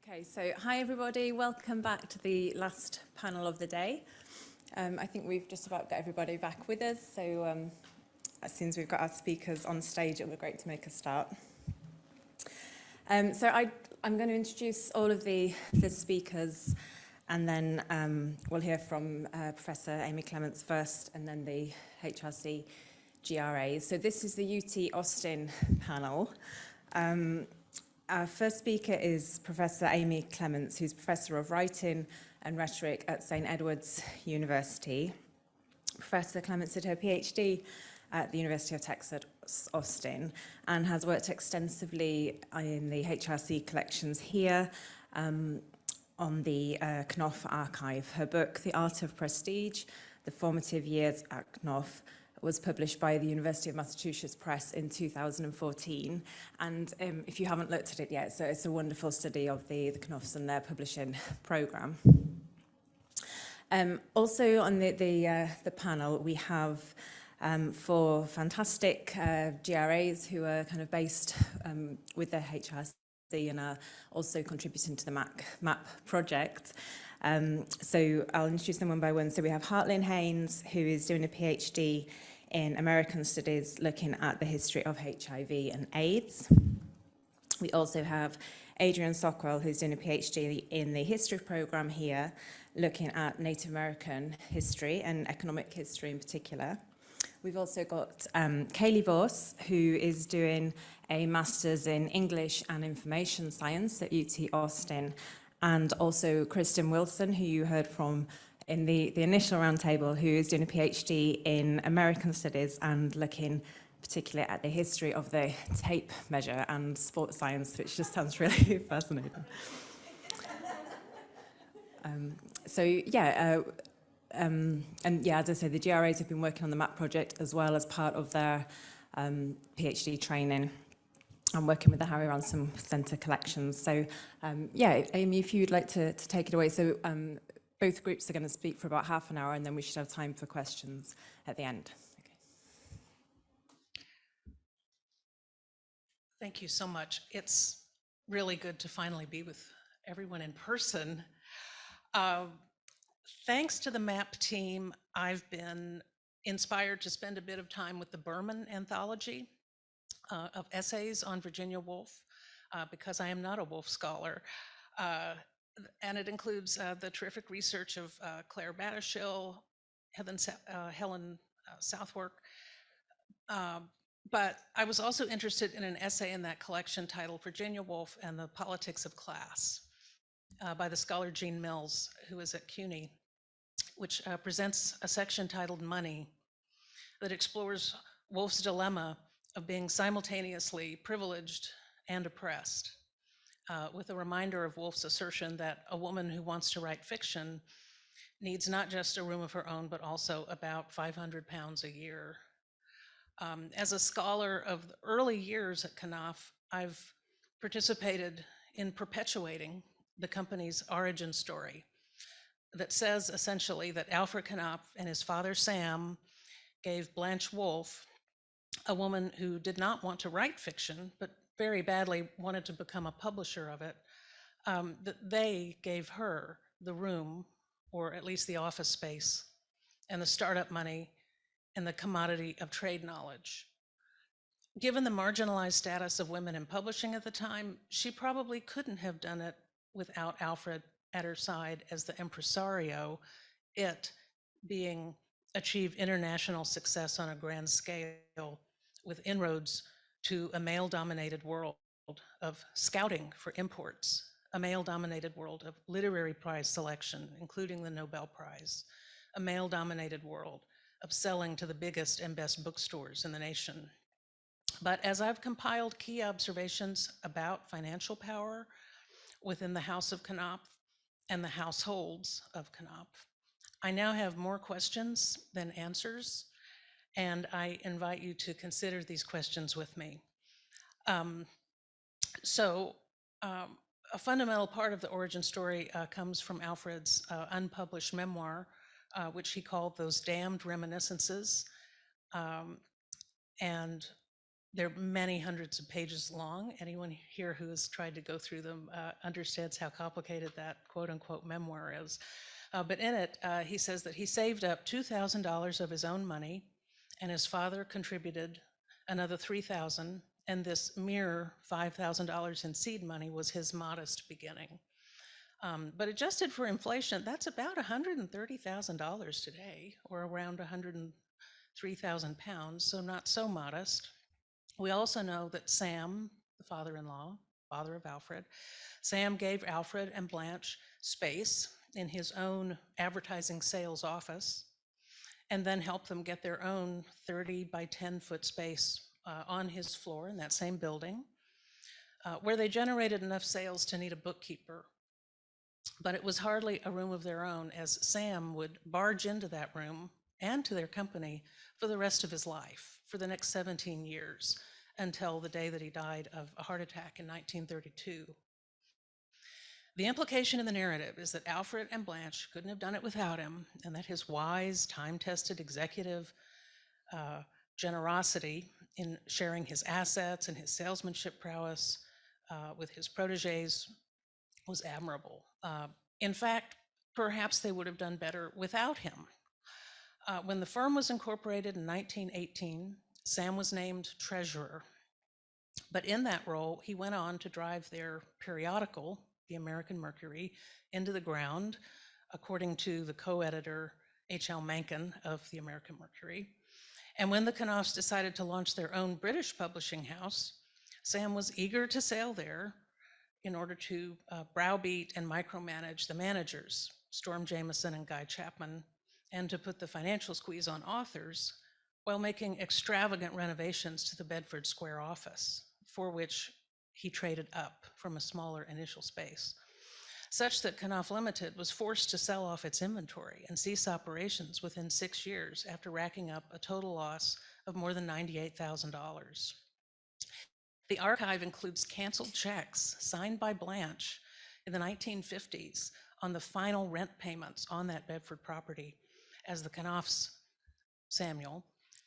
Okay, so hi everybody, welcome back to the last panel of the day. I think we've just about got everybody back with us, so as soon as we've got our speakers on stage, it would be great to make a start. I'm going to introduce all of the speakers, and then we'll hear from Professor Amy Clements first, and then the HRC GRAs. So this is the UT Austin panel. Our first speaker is Professor Amy Clements, who's Professor of Writing and Rhetoric at St. Edward's University. Professor Clements did her PhD at the University of Texas, Austin, and has worked extensively in the HRC collections here on the Knopf archive. Her book, The Art of Prestige, The Formative Years at Knopf, was published by the University of Massachusetts Press in 2014. And if you haven't looked at it yet, so it's a wonderful study of the Knopfs and their publishing program. Also on the panel, we have four fantastic GRAs who are kind of based with their HRC and are also contributing to the MAPP project. So I'll introduce them one by one. So we have Hartlyn Haynes, who is doing a PhD in American Studies looking at the history of HIV and AIDS. We also have Adrienne Sockwell, who's doing a PhD in the history program here, looking at Native American history and economic history in particular. We've also got Kayleigh Voss, who is doing a Master's in English and Information Science at UT Austin, and also Kristen Wilson, who you heard from in the initial roundtable, who is doing a PhD in American Studies and looking particularly at the history of the tape measure and sports science, which just sounds really fascinating. And as I say, the GRAs have been working on the MAPP project as well as part of their PhD training. I'm working with the Harry Ransom Centre collections. So, Amy, if you'd like to take it away. So, both groups are going to speak for about half an hour, and then we should have time for questions at the end. Okay. Thank you so much. It's really good to finally be with everyone in person. Thanks to the MAPP team, I've been inspired to spend a bit of time with the Berman anthology of essays on Virginia Woolf, because I am not a Woolf scholar. And it includes the terrific research of Claire Battishill, Helen Southwark. But I was also interested in an essay in that collection titled Virginia Woolf and the Politics of Class by the scholar Jean Mills, who is at CUNY, which presents a section titled Money that explores Woolf's dilemma of being simultaneously privileged and oppressed, with a reminder of Woolf's assertion that a woman who wants to write fiction needs not just a room of her own, but also about 500 pounds a year. As a scholar of the early years at Knopf, I've participated in perpetuating the company's origin story that says essentially that Alfred Knopf and his father Sam gave Blanche Wolfe, a woman who did not want to write fiction, but very badly wanted to become a publisher of it, that they gave her the room, or at least the office space, and the startup money, and the commodity of trade knowledge. Given the marginalized status of women in publishing at the time, she probably couldn't have done it without Alfred at her side as the impresario, it being achieved international success on a grand scale with inroads to a male-dominated world of scouting for imports, a male-dominated world of literary prize selection, including the Nobel Prize, a male-dominated world of selling to the biggest and best bookstores in the nation. But as I've compiled key observations about financial power within the House of Knopf and the households of Knopf, I now have more questions than answers, and I invite you to consider these questions with me. A fundamental part of the origin story comes from Alfred's unpublished memoir, which he called Those Damned Reminiscences. And They're many hundreds of pages long. Anyone here who has tried to go through them understands how complicated that quote-unquote memoir is. But in it, he says that he saved up $2,000 of his own money, and his father contributed another $3,000, and this mere $5,000 in seed money was his modest beginning. But adjusted for inflation, that's about $130,000 today, or around 103,000 pounds, so not so modest. We also know that Sam, the father-in-law, father of Alfred, Sam gave Alfred and Blanche space in his own advertising sales office, and then helped them get their own 30 by 10 foot space on his floor in that same building, where they generated enough sales to need a bookkeeper. But it was hardly a room of their own, as Sam would barge into that room and to their company for the rest of his life, for the next 17 years, until the day that he died of a heart attack in 1932. The implication in the narrative is that Alfred and Blanche couldn't have done it without him, and that his wise, time-tested executive generosity in sharing his assets and his salesmanship prowess with his proteges was admirable. In fact, perhaps they would have done better without him. When the firm was incorporated in 1918, Sam was named treasurer. But in that role, he went on to drive their periodical, the American Mercury, into the ground, according to the co-editor H.L. Mencken of the American Mercury. And when the Knopfs decided to launch their own British publishing house, Sam was eager to sail there in order to browbeat and micromanage the managers, Storm Jameson and Guy Chapman, and to put the financial squeeze on authors while making extravagant renovations to the Bedford Square office, for which he traded up from a smaller initial space, such that Knopf Limited was forced to sell off its inventory and cease operations within 6 years after racking up a total loss of more than $98,000. The archive includes canceled checks signed by Blanche in the 1950s on the final rent payments on that Bedford property, as the Knopfs, Samuel,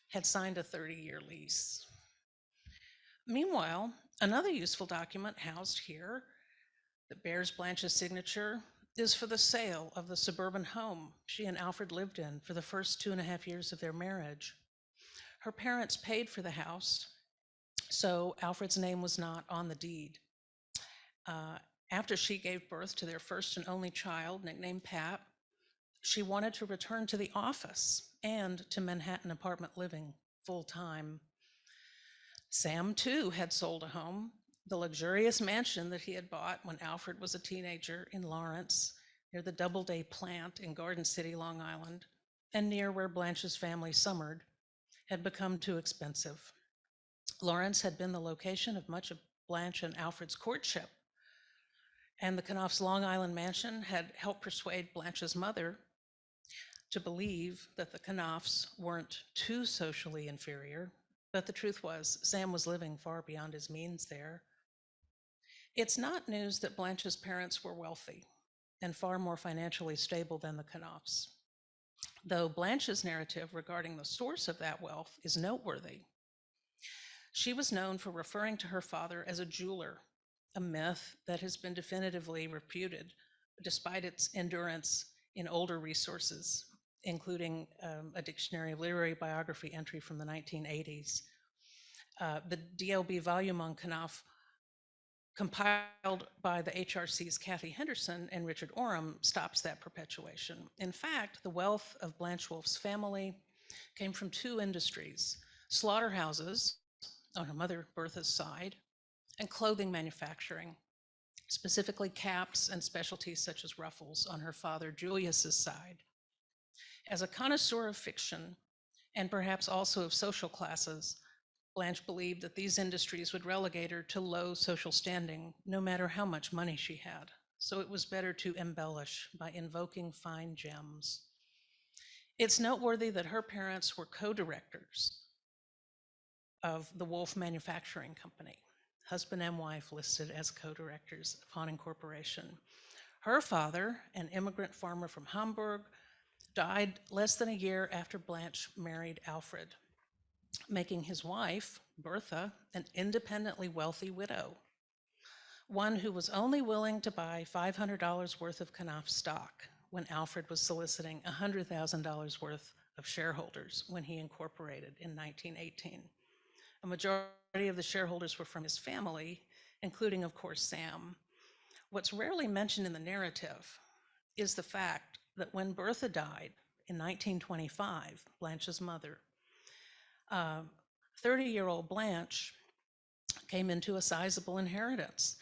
had signed a 30-year lease. Meanwhile, another useful document housed here that bears Blanche's signature is for the sale of the suburban home she and Alfred lived in for the first 2.5 years of their marriage. Her parents paid for the house, so Alfred's name was not on the deed. After she gave birth to their first and only child, nicknamed Pat, she wanted to return to the office and to Manhattan apartment living full-time. Sam, too, had sold a home, the luxurious mansion that he had bought when Alfred was a teenager in Lawrence, near the Doubleday plant in Garden City, Long Island, and near where Blanche's family summered, had become too expensive. Lawrence had been the location of much of Blanche and Alfred's courtship, and the Knopf's Long Island mansion had helped persuade Blanche's mother to believe that the Knopfs weren't too socially inferior, but the truth was Sam was living far beyond his means there. It's not news that Blanche's parents were wealthy and far more financially stable than the Knopfs, though Blanche's narrative regarding the source of that wealth is noteworthy. She was known for referring to her father as a jeweler, a myth that has been definitively refuted despite its endurance in older resources, including a dictionary of literary biography entry from the 1980s. The DLB volume on Knopf, compiled by the HRC's Kathy Henderson and Richard Oram, stops that perpetuation. In fact, the wealth of Blanche Wolfe's family came from two industries: slaughterhouses on her mother Bertha's side, and clothing manufacturing, specifically caps and specialties such as ruffles on her father Julius's side. As a connoisseur of fiction, and perhaps also of social classes, Blanche believed that these industries would relegate her to low social standing, no matter how much money she had. So it was better to embellish by invoking fine gems. It's noteworthy that her parents were co-directors of the Wolfe Manufacturing Company, husband and wife listed as co-directors upon incorporation. Her father, an immigrant farmer from Hamburg, died less than a year after Blanche married Alfred. making his wife, Bertha, an independently wealthy widow, one who was only willing to buy $500 worth of Knopf stock when Alfred was soliciting $100,000 worth of shareholders when he incorporated in 1918. A majority of the shareholders were from his family, including, of course, Sam. What's rarely mentioned in the narrative is the fact that when Bertha died in 1925, Blanche's mother, 30-year-old Blanche came into a sizable inheritance.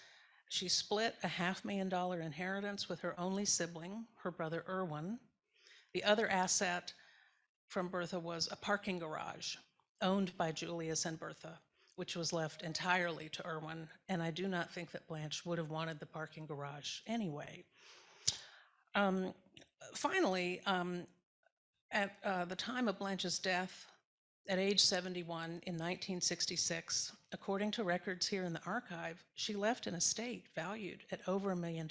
She split a $500,000 inheritance with her only sibling, her brother Irwin. The other asset from Bertha was a parking garage owned by Julius and Bertha, which was left entirely to Irwin, and I do not think that Blanche would have wanted the parking garage anyway. Finally, at the time of Blanche's death, at age 71 in 1966, according to records here in the archive, she left an estate valued at over $1 million,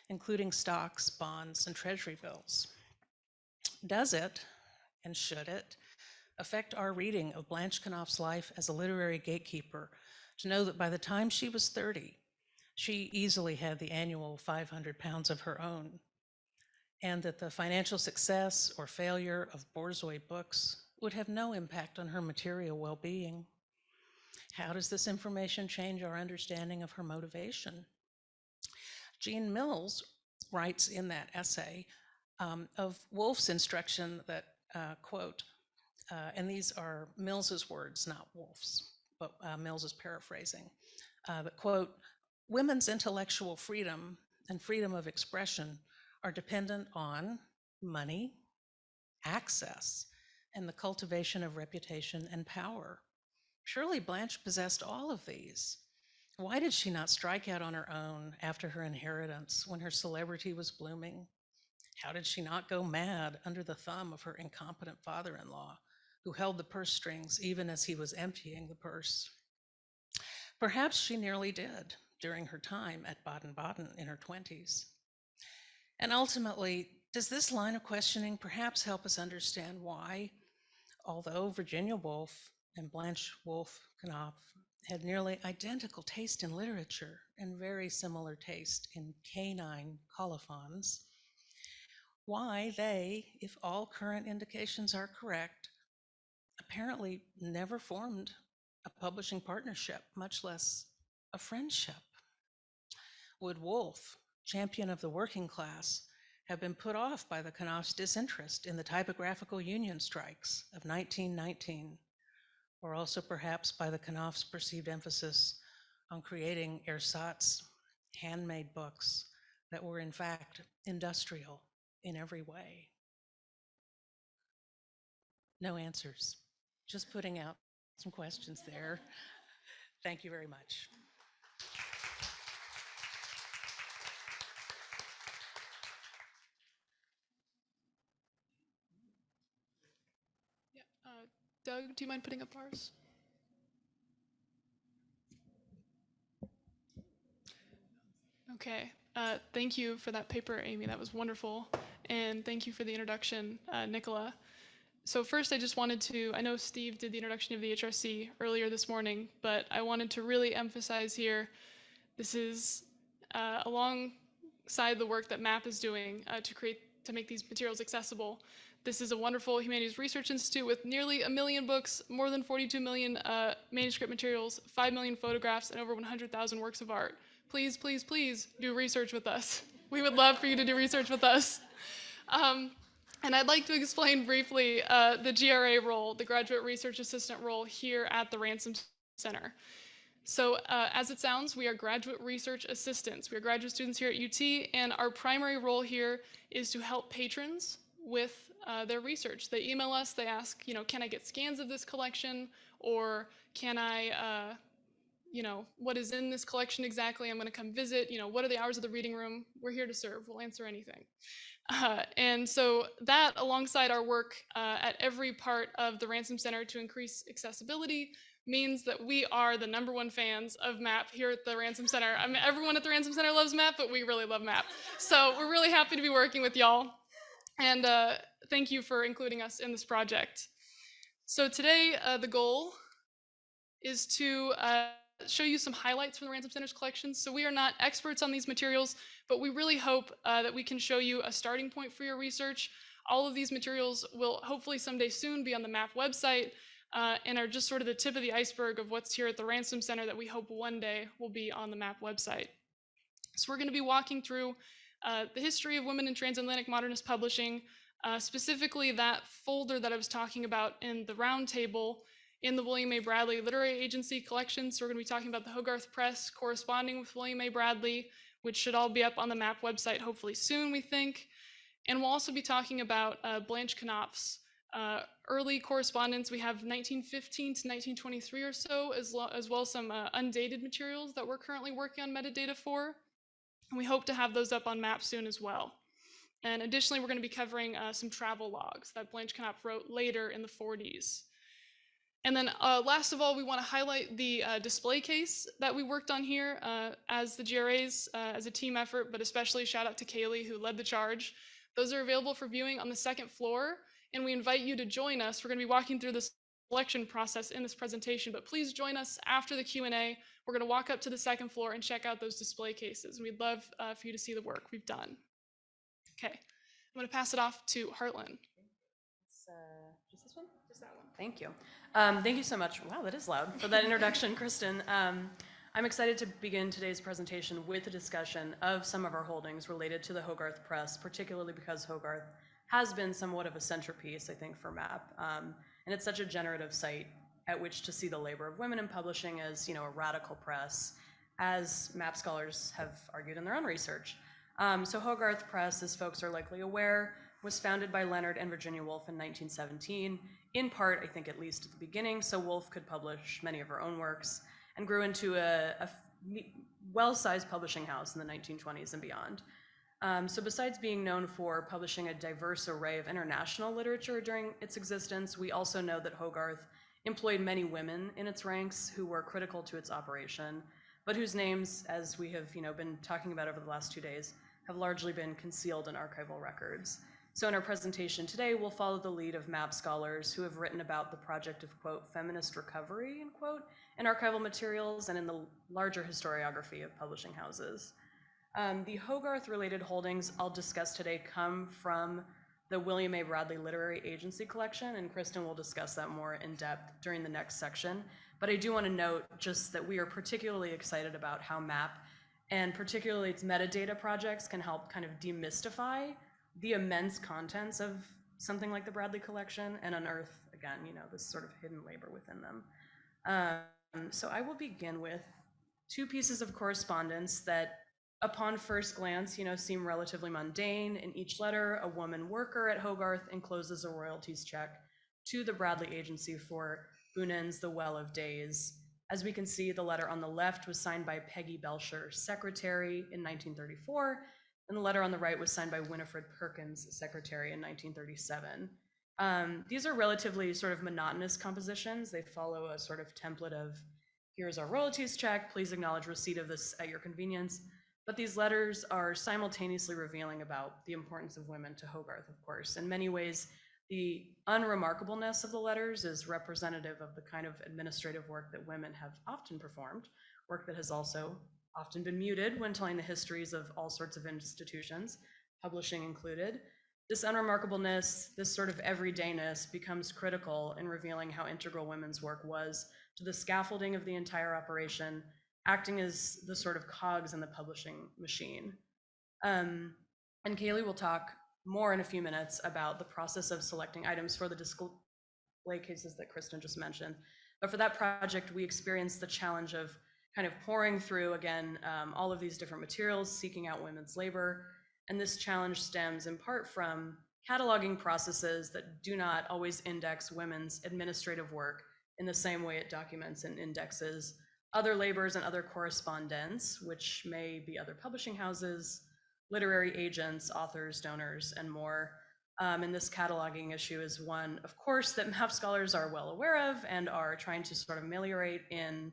including stocks, bonds, and treasury bills. Does it, and should it, affect our reading of Blanche Knopf's life as a literary gatekeeper to know that by the time she was 30, she easily had the annual 500 pounds of her own, and that the financial success or failure of Borzoi books would have no impact on her material well-being? How does this information change our understanding of her motivation? Jean Mills writes in that essay of Woolf's instruction that, quote, and these are Mills's words, not Woolf's, but Mills is paraphrasing, but quote, women's intellectual freedom and freedom of expression are dependent on money, access, and the cultivation of reputation and power. Surely Blanche possessed all of these. Why did she not strike out on her own after her inheritance when her celebrity was blooming? How did she not go mad under the thumb of her incompetent father-in-law, who held the purse strings even as he was emptying the purse? Perhaps she nearly did during her time at Baden-Baden in her 20s. And ultimately, does this line of questioning perhaps help us understand why, although Virginia Woolf and Blanche Wolfe Knopf had nearly identical taste in literature and very similar taste in canine colophons, why they, if all current indications are correct, apparently never formed a publishing partnership, much less a friendship? Would Woolf, champion of the working class, have been put off by the Knopf's disinterest in the typographical union strikes of 1919, or also perhaps by the Knopf's perceived emphasis on creating ersatz, handmade books that were in fact industrial in every way? No answers, just putting out some questions there. Thank you very much. Doug, do you mind putting up ours? Okay. Thank you for that paper, Amy. That was wonderful. And thank you for the introduction, Nicola. So first, I just wanted to, I know Steve did the introduction of the HRC earlier this morning, but I wanted to really emphasize here, this is alongside the work that MAPP is doing to make these materials accessible. This is a wonderful humanities research institute with nearly 1 million books, more than 42 million manuscript materials, 5 million photographs, and over 100,000 works of art. Please, please, please do research with us. We would love for you to do research with us. And I'd like to explain briefly the GRA role, the Graduate Research Assistant role here at the Ransom Center. So as it sounds, we are graduate research assistants. We are graduate students here at UT, and our primary role here is to help patrons with their research. They email us, they ask, can I get scans of this collection? Or can I, what is in this collection exactly? I'm gonna come visit, what are the hours of the reading room? We're here to serve, we'll answer anything. And so that, alongside our work at every part of the Ransom Center to increase accessibility, means that we are the #1 fans of MAPP here at the Ransom Center. I mean, everyone at the Ransom Center loves MAPP, but we really love MAPP. So we're really happy to be working with y'all. And thank you for including us in this project. So today, the goal is to show you some highlights from the Ransom Center's collections. So we are not experts on these materials, but we really hope that we can show you a starting point for your research. All of these materials will hopefully someday soon be on the MAPP website and are just sort of the tip of the iceberg of what's here at the Ransom Center that we hope one day will be on the MAPP website. So we're going to be walking through the history of women in transatlantic modernist publishing, specifically that folder that I was talking about in the round table in the William A. Bradley Literary Agency collection. So we're going to be talking about the Hogarth Press corresponding with William A. Bradley, which should all be up on the MAPP website hopefully soon, we think. And we'll also be talking about Blanche Knopf's early correspondence. We have 1915 to 1923 or so, as well as some undated materials that we're currently working on metadata for. And we hope to have those up on MAPP soon as well. And additionally, we're going to be covering some travel logs that Blanche Knopf wrote later in the 40s. And then last of all, we want to highlight the display case that we worked on here as the GRAs, as a team effort, but especially shout out to Kayleigh who led the charge. Those are available for viewing on the second floor, and we invite you to join us. We're going to be walking through this selection process in this presentation, but please join us after the Q&A. We're going to walk up to the second floor and check out those display cases, and we'd love for you to see the work we've done. Okay, I'm going to pass it off to Hartlyn. Just this one? Just that one. Thank you. Thank you so much. Wow, that is loud for that introduction, Kristen. I'm excited to begin today's presentation with a discussion of some of our holdings related to the Hogarth Press, particularly because Hogarth has been somewhat of a centerpiece, I think, for MAPP. And it's such a generative site at which to see the labor of women in publishing as, a radical press, as MAPP scholars have argued in their own research. So Hogarth Press, as folks are likely aware, was founded by Leonard and Virginia Woolf in 1917, in part, I think at least at the beginning, so Woolf could publish many of her own works, and grew into a well-sized publishing house in the 1920s and beyond. So besides being known for publishing a diverse array of international literature during its existence, we also know that Hogarth employed many women in its ranks who were critical to its operation, but whose names, as we have been talking about over the last 2 days, have largely been concealed in archival records. So in our presentation today, we'll follow the lead of MAPP scholars who have written about the project of, quote, feminist recovery, end quote, in archival materials and in the larger historiography of publishing houses. The Hogarth-related holdings I'll discuss today come from the William A. Bradley Literary Agency collection, and Kristen will discuss that more in depth during the next section. But I do want to note just that we are particularly excited about how MAPP, and particularly its metadata projects, can help kind of demystify the immense contents of something like the Bradley collection and unearth, again, this sort of hidden labor within them. So I will begin with 2 pieces of correspondence that, upon first glance, seem relatively mundane. In each letter, a woman worker at Hogarth encloses a royalties check to the Bradley Agency for Bunan's The Well of Days. As we can see, the letter on the left was signed by Peggy Belcher, secretary, in 1934, and the letter on the right was signed by Winifred Perkins, secretary, in 1937. These are relatively sort of monotonous compositions. They follow a sort of template of, here's our royalties check, please acknowledge receipt of this at your convenience. But these letters are simultaneously revealing about the importance of women to Hogarth, of course. In many ways, the unremarkableness of the letters is representative of the kind of administrative work that women have often performed, work that has also often been muted when telling the histories of all sorts of institutions, publishing included. This unremarkableness, this sort of everydayness, becomes critical in revealing how integral women's work was to the scaffolding of the entire operation, acting as the sort of cogs in the publishing machine. And Kayleigh will talk more in a few minutes about the process of selecting items for the display cases that Kristen just mentioned. But for that project, we experienced the challenge of kind of pouring through, again, all of these different materials, seeking out women's labor. And this challenge stems in part from cataloging processes that do not always index women's administrative work in the same way it documents and indexes other labors and other correspondence, which may be other publishing houses, literary agents, authors, donors, and more. And this cataloging issue is one, of course, that MAPP scholars are well aware of and are trying to sort of ameliorate in,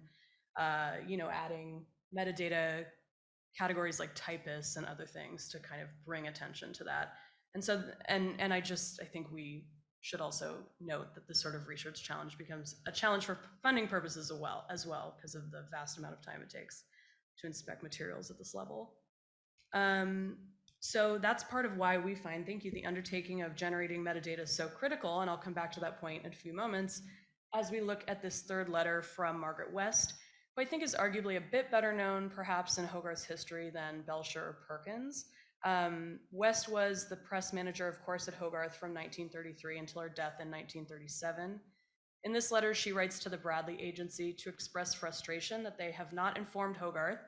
adding metadata categories like typists and other things to kind of bring attention to that. And so, and I think we should also note that this sort of research challenge becomes a challenge for funding purposes as well, because of the vast amount of time it takes to inspect materials at this level. So that's part of why we find, thank you, the undertaking of generating metadata so critical, and I'll come back to that point in a few moments, as we look at this third letter from Margaret West, who I think is arguably a bit better known perhaps in Hogarth's history than Belcher or Perkins. West was the press manager, of course, at Hogarth from 1933 until her death in 1937. In this letter, she writes to the Bradley Agency to express frustration that they have not informed Hogarth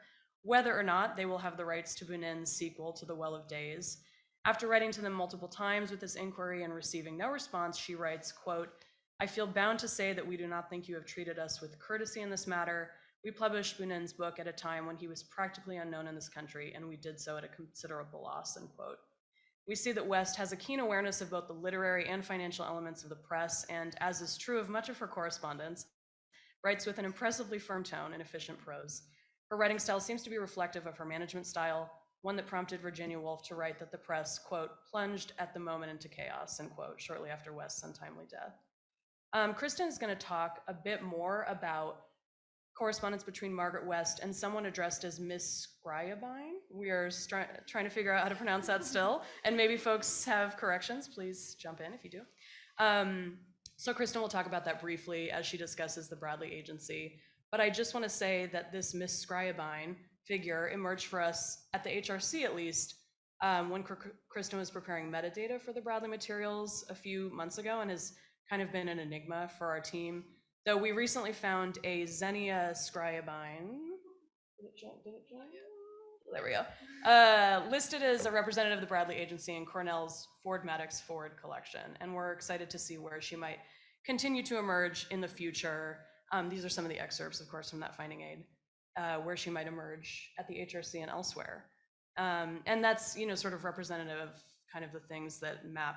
whether or not they will have the rights to Bunin's sequel to The Well of Days. After writing to them multiple times with this inquiry and receiving no response, she writes, quote, "I feel bound to say that we do not think you have treated us with courtesy in this matter. We published Bunin's book at a time when he was practically unknown in this country, and we did so at a considerable loss," end quote. We see that West has a keen awareness of both the literary and financial elements of the press, and as is true of much of her correspondence, writes with an impressively firm tone and efficient prose. Her writing style seems to be reflective of her management style, one that prompted Virginia Woolf to write that the press, quote, "plunged at the moment into chaos," end quote, shortly after West's untimely death. Kristen is going to talk a bit more about correspondence between Margaret West and someone addressed as Miss Scriabine. We are trying to figure out how to pronounce that still, and maybe folks have corrections. Please jump in if you do. So Kristen will talk about that briefly as she discusses the Bradley Agency. But I just want to say that this Miss Scriabine figure emerged for us at the HRC, at least, when Kristen was preparing metadata for the Bradley materials a few months ago, and has kind of been an enigma for our team. Though we recently found a Xenia Scriabine, there we go, listed as a representative of the Bradley Agency in Cornell's Ford Maddox Ford collection, and we're excited to see where she might continue to emerge in the future. These are some of the excerpts, of course, from that finding aid, where she might emerge at the HRC and elsewhere. And that's, sort of representative of kind of the things that MAPP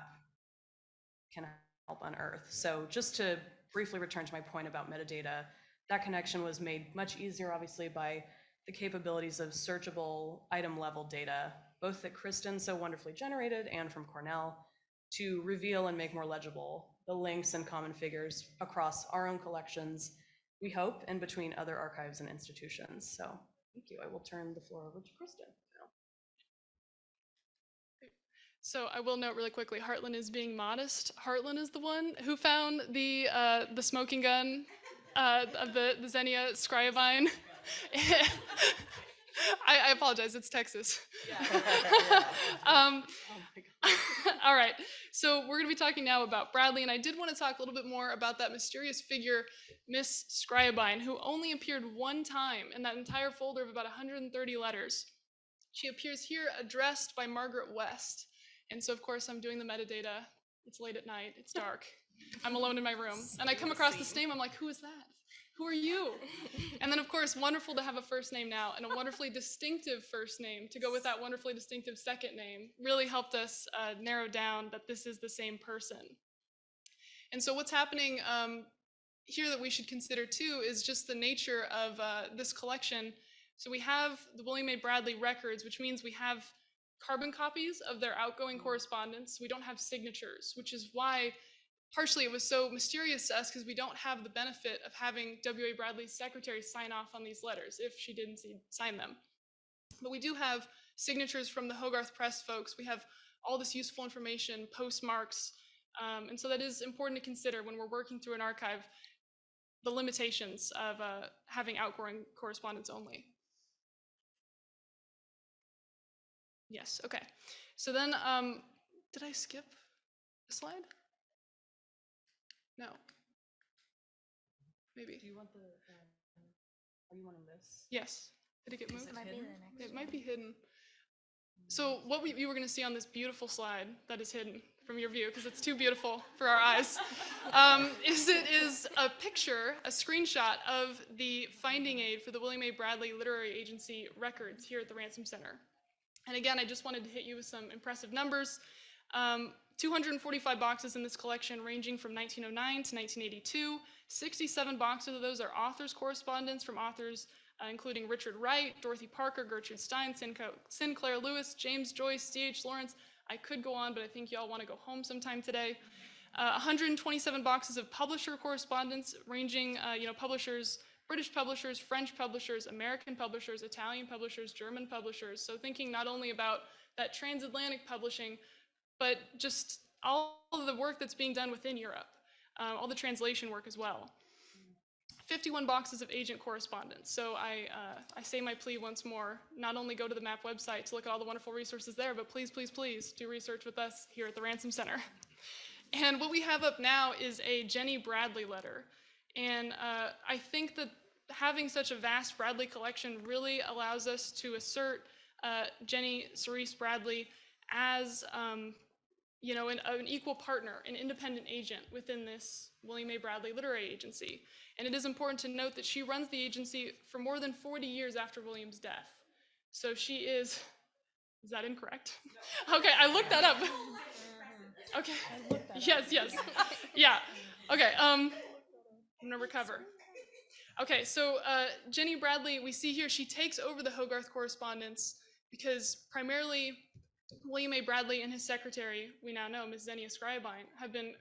can help unearth. So just to briefly return to my point about metadata, that connection was made much easier, obviously, by the capabilities of searchable item level data, both that Kristen so wonderfully generated and from Cornell, to reveal and make more legible the links and common figures across our own collections, we hope, and between other archives and institutions. So thank you. I will turn the floor over to Kristen now. So I will note really quickly, Hartlyn is being modest. Hartlyn is the one who found the smoking gun of the Xenia Scriabine. I apologize, it's Texas. All right, so we're going to be talking now about Bradley, and I did want to talk a little bit more about that mysterious figure, Miss Scriabine, who only appeared one time in that entire folder of about 130 letters. She appears here addressed by Margaret West, and so of course I'm doing the metadata. It's late at night, it's dark, I'm alone in my room, and I come across this name, I'm like, who is that? Who are you? And then, of course, wonderful to have a first name now, and a wonderfully distinctive first name to go with that wonderfully distinctive second name really helped us narrow down that this is the same person. And so what's happening here that we should consider too is just the nature of this collection. So we have the William A. Bradley records, which means we have carbon copies of their outgoing correspondence. We don't have signatures, which is why partially it was so mysterious to us, because we don't have the benefit of having W.A. Bradley's secretary sign off on these letters if she didn't sign them. But we do have signatures from the Hogarth Press folks. We have all this useful information, postmarks, and so that is important to consider when we're working through an archive, the limitations of having outgoing correspondence only. Yes, okay. So then, did I skip a slide? No. Maybe. Do you want are you wanting this? Yes. Did it get moved? It might be the next it might be hidden. So what you were going to see on this beautiful slide that is hidden from your view, because it's too beautiful for our eyes, is a picture, a screenshot of the finding aid for the William A. Bradley Literary Agency records here at the Ransom Center. And again, I just wanted to hit you with some impressive numbers. 245 boxes in this collection ranging from 1909 to 1982. 67 boxes of those are authors' correspondence from authors including Richard Wright, Dorothy Parker, Gertrude Stein, Sinclair Lewis, James Joyce, C.H. Lawrence. I could go on, but I think y'all want to go home sometime today. 127 boxes of publisher correspondence ranging, publishers, British publishers, French publishers, American publishers, Italian publishers, German publishers. So thinking not only about that transatlantic publishing, but just all of the work that's being done within Europe, all the translation work as well. 51 boxes of agent correspondence. So I say my plea once more, not only go to the MAPP website to look at all the wonderful resources there, but please, please, please do research with us here at the Ransom Center. And what we have up now is a Jenny Bradley letter. And I think that having such a vast Bradley collection really allows us to assert Jenny Cerise Bradley as an equal partner, an independent agent within this William A. Bradley Literary Agency. And it is important to note that she runs the agency for more than 40 years after William's death. So she is that incorrect? Okay, I looked that up. Okay, yes. Yeah, okay, I'm gonna recover. Okay, so Jenny Bradley, we see here, she takes over the Hogarth correspondence because primarily William A. Bradley and his secretary, we now know, Ms. Xenia Scriabine, have been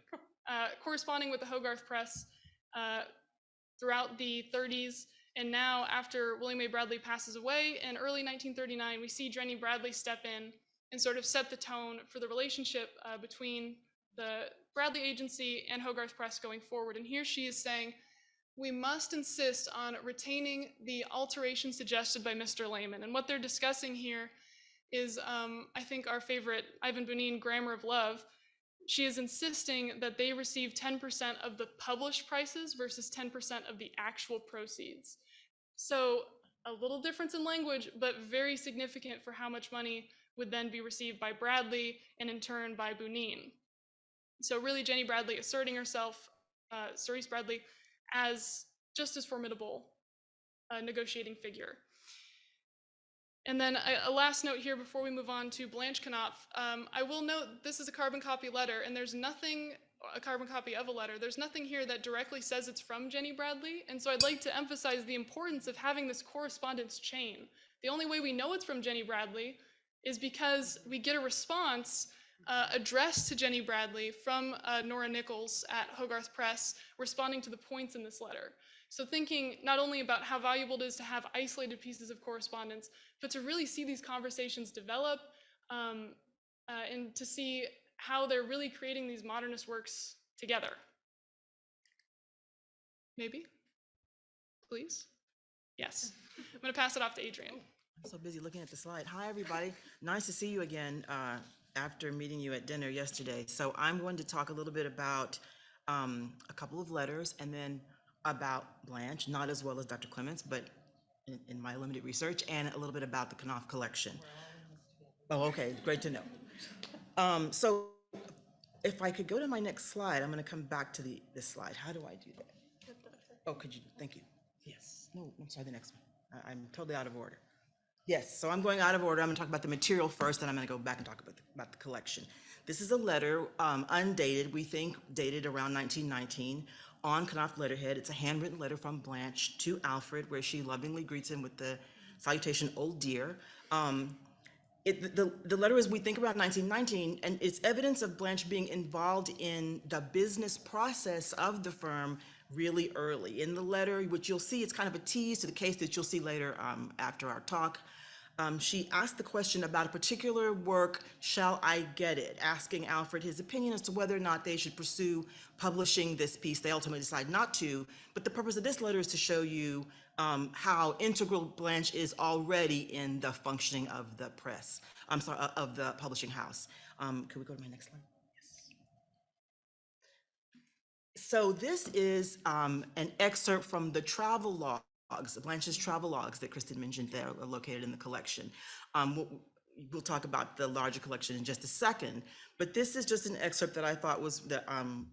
corresponding with the Hogarth Press throughout the 30s. And now, after William A. Bradley passes away in early 1939, we see Jenny Bradley step in and sort of set the tone for the relationship between the Bradley Agency and Hogarth Press going forward. And here she is saying, we must insist on retaining the alteration suggested by Mr. Lehman. And what they're discussing here is, I think, our favorite Ivan Bunin Grammar of Love. She is insisting that they receive 10% of the published prices versus 10% of the actual proceeds. So a little difference in language, but very significant for how much money would then be received by Bradley and in turn by Bunin. So really Jenny Bradley asserting herself, Cerise Bradley, as just as formidable a negotiating figure. And then a last note here before we move on to Blanche Knopf. I will note this is a carbon copy letter, and there's nothing, a carbon copy of a letter, there's nothing here that directly says it's from Jenny Bradley. And so I'd like to emphasize the importance of having this correspondence chain. The only way we know it's from Jenny Bradley is because we get a response addressed to Jenny Bradley from Nora Nichols at Hogarth Press, responding to the points in this letter. So thinking not only about how valuable it is to have isolated pieces of correspondence, but to really see these conversations develop and to see how they're really creating these modernist works together. Maybe? Please? Yes. I'm going to pass it off to Adrienne. I'm so busy looking at the slide. Hi, everybody. Nice to see you again after meeting you at dinner yesterday. So I'm going to talk a little bit about a couple of letters and then about Blanche, not as well as Dr. Clements, but in my limited research, and a little bit about the Knopf collection. Oh, okay, great to know. So if I could go to my next slide, I'm going to come back to this slide. How do I do that? Oh, could you? Thank you. Yes. No, I'm sorry, the next one. I'm totally out of order. Yes, so I'm going out of order. I'm going to talk about the material first, then I'm going to go back and talk about the collection. This is a letter, undated, we think dated around 1919, on Knopf letterhead. It's a handwritten letter from Blanche to Alfred, where she lovingly greets him with the salutation, "Old dear." The letter is, we think about 1919, and it's evidence of Blanche being involved in the business process of the firm really early. In the letter, which you'll see, it's kind of a tease to the case that you'll see later after our talk. She asked the question about a particular work, shall I get it? Asking Alfred his opinion as to whether or not they should pursue publishing this piece. They ultimately decide not to, but the purpose of this letter is to show you how integral Blanche is already in the functioning of the press, of the publishing house. Could we go to my next slide? Yes. So this is an excerpt from the travel logs, Blanche's travel logs that Kristen mentioned there are located in the collection. We'll talk about the larger collection in just a second, but this is just an excerpt that I thought was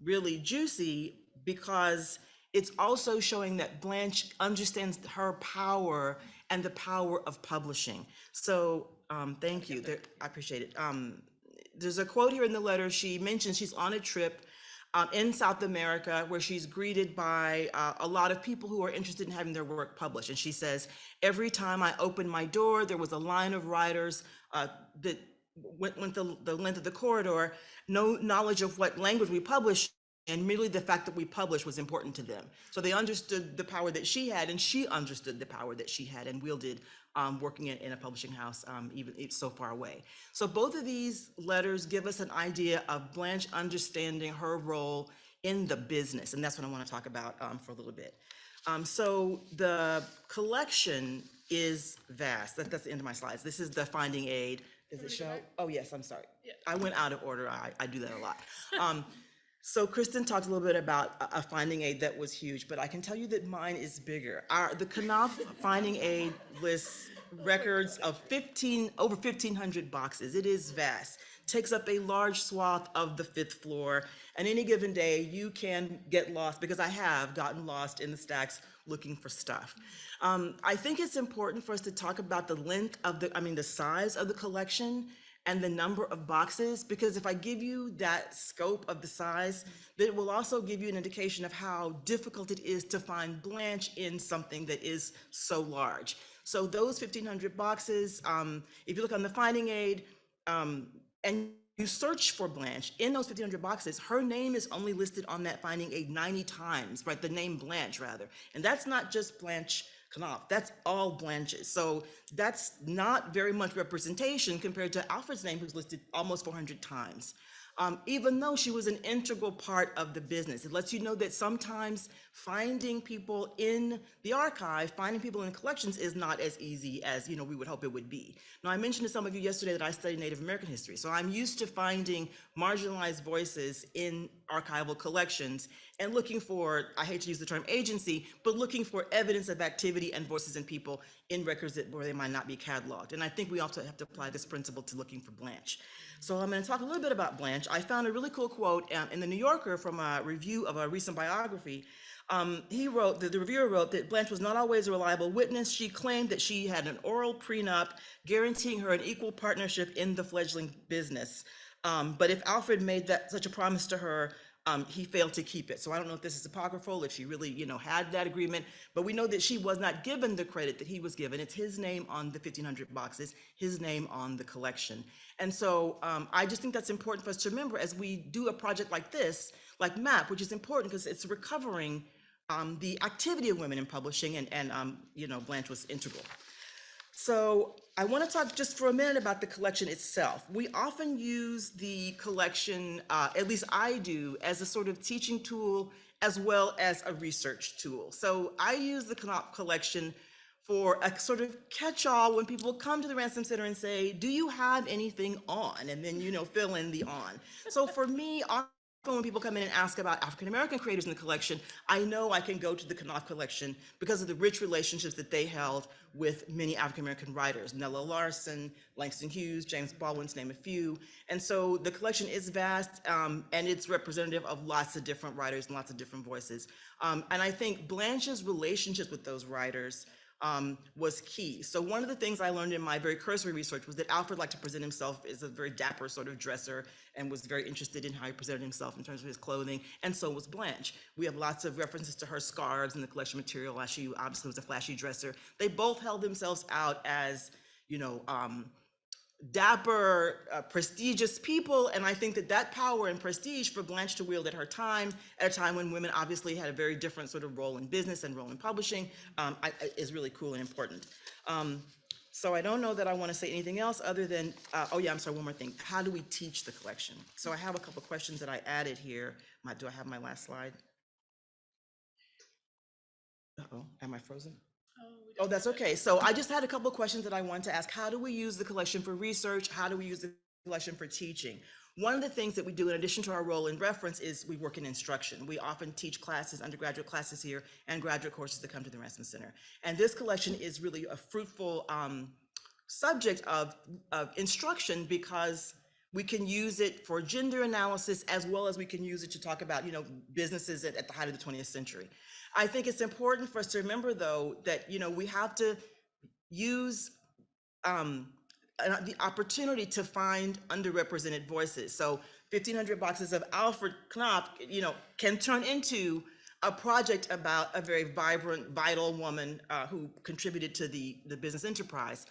really juicy because it's also showing that Blanche understands her power and the power of publishing. So thank you, I appreciate it. There's a quote here in the letter. She mentions she's on a trip in South America where she's greeted by a lot of people who are interested in having their work published. And she says, every time I opened my door, there was a line of writers that went the length of the corridor, no knowledge of what language we published, and merely the fact that we published was important to them. So they understood the power that she had, and she understood the power that she had and wielded working in a publishing house, even it's so far away. So both of these letters give us an idea of Blanche understanding her role in the business, and that's what I want to talk about for a little bit. So the collection is vast. That's the end of my slides. This is the finding aid. Does it show? Oh, yes, I'm sorry. Yeah. I went out of order. I do that a lot. So Kristen talked a little bit about a finding aid that was huge, but I can tell you that mine is bigger. The Knopf finding aid lists records of over 1,500 boxes. It is vast. Takes up a large swath of the 5th floor. And any given day, you can get lost, because I have gotten lost in the stacks looking for stuff. I think it's important for us to talk about the length of the size of the collection and the number of boxes, because if I give you that scope of the size, that will also give you an indication of how difficult it is to find Blanche in something that is so large. So those 1,500 boxes, if you look on the finding aid, and you search for Blanche, in those 1,500 boxes, her name is only listed on that finding aid 90 times, right? The name Blanche, rather. And that's not just Blanche Knopf, that's all Blanches. So that's not very much representation compared to Alfred's name, who's listed almost 400 times. Even though she was an integral part of the business. It lets you know that sometimes finding people in the archive, finding people in collections is not as easy as, we would hope it would be. Now, I mentioned to some of you yesterday that I study Native American history, so I'm used to finding marginalized voices in archival collections and looking for, I hate to use the term agency, but looking for evidence of activity and voices in people in records where they might not be cataloged. And I think we also have to apply this principle to looking for Blanche. So I'm going to talk a little bit about Blanche. I found a really cool quote in the New Yorker from a review of a recent biography. He wrote, the reviewer wrote that Blanche was not always a reliable witness. She claimed that she had an oral prenup guaranteeing her an equal partnership in the fledgling business. But if Alfred made such a promise to her, he failed to keep it. So I don't know if this is apocryphal, if she really, had that agreement, but we know that she was not given the credit that he was given. It's his name on the 1,500 boxes, his name on the collection. And so I just think that's important for us to remember as we do a project like this, like MAPP, which is important because it's recovering the activity of women in publishing, and Blanche was integral. So I want to talk just for a minute about the collection itself. We often use the collection, at least I do, as a sort of teaching tool as well as a research tool. So I use the Knopf collection for a sort of catch-all when people come to the Ransom Center and say, do you have anything on? And then, fill in the on. So for me, when people come in and ask about African-American creators in the collection, I know I can go to the Knopf collection because of the rich relationships that they held with many African-American writers, Nella Larson, Langston Hughes, James Baldwin, to name a few. And so the collection is vast, and it's representative of lots of different writers and lots of different voices. And I think Blanche's relationships with those writers was key. So one of the things I learned in my very cursory research was that Alfred liked to present himself as a very dapper sort of dresser and was very interested in how he presented himself in terms of his clothing, and so was Blanche. We have lots of references to her scarves in the collection material, as she obviously was a flashy dresser. They both held themselves out as, dapper, prestigious people, and I think that power and prestige for Blanche to wield at her time, at a time when women obviously had a very different sort of role in business and role in publishing, is really cool and important. So I don't know that I want to say anything else other than, I'm sorry, one more thing. How do we teach the collection? So I have a couple questions that I added here. Do I have my last slide? Uh-oh, am I frozen? Oh, that's okay. So I just had a couple of questions that I wanted to ask. How do we use the collection for research? How do we use the collection for teaching? One of the things that we do in addition to our role in reference is we work in instruction. We often teach classes, undergraduate classes here, and graduate courses that come to the Ransom Center. And this collection is really a fruitful subject of instruction because we can use it for gender analysis as well as we can use it to talk about, businesses at the height of the 20th century. I think it's important for us to remember, though, that, we have to use the opportunity to find underrepresented voices. So 1,500 boxes of Alfred Knopf, can turn into a project about a very vibrant, vital woman who contributed to the business enterprise.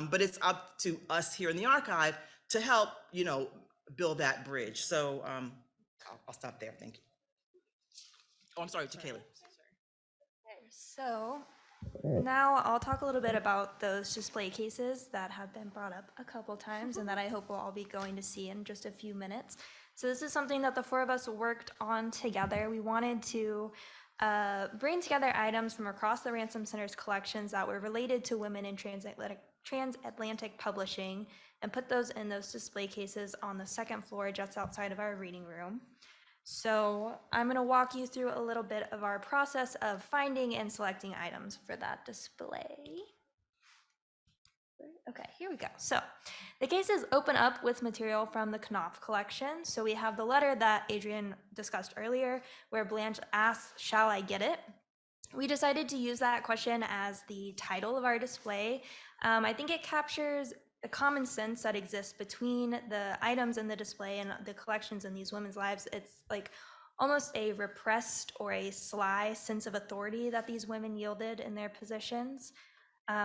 But it's up to us here in the archive to help, build that bridge. So I'll stop there. Thank you. Oh, I'm sorry, to Kayleigh. So now I'll talk a little bit about those display cases that have been brought up a couple times and that I hope we'll all be going to see in just a few minutes. So this is something that the four of us worked on together. We wanted to bring together items from across the Ransom Center's collections that were related to women in transatlantic publishing and put those in those display cases on the second floor just outside of our reading room. So I'm going to walk you through a little bit of our process of finding and selecting items for that display. Okay, here we go. So the cases open up with material from the Knopf collection. So we have the letter that Adrienne discussed earlier, where Blanche asks, "Shall I get it?" We decided to use that question as the title of our display. I think it captures the common sense that exists between the items in the display and the collections in these women's lives. It's like almost a repressed or a sly sense of authority that these women yielded in their positions.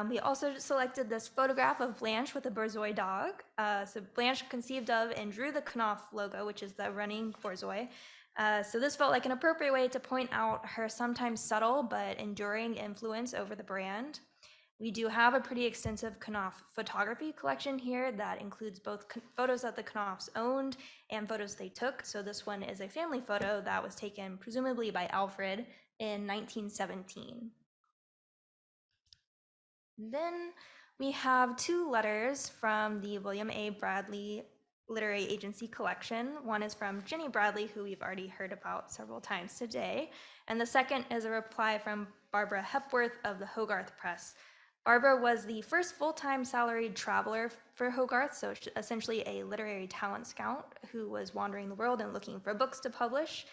We also selected this photograph of Blanche with a Borzoi dog. So Blanche conceived of and drew the Knopf logo, which is the running Borzoi. So this felt like an appropriate way to point out her sometimes subtle but enduring influence over the brand. We do have a pretty extensive Knopf photography collection here that includes both photos that the Knopfs owned and photos they took. So this one is a family photo that was taken presumably by Alfred in 1917. Then we have two letters from the William A. Bradley Literary Agency collection. One is from Jenny Bradley, who we've already heard about several times today. And the second is a reply from Barbara Hepworth of the Hogarth Press. Barbara was the first full-time salaried traveler for Hogarth, so essentially a literary talent scout who was wandering the world and looking for books to publish.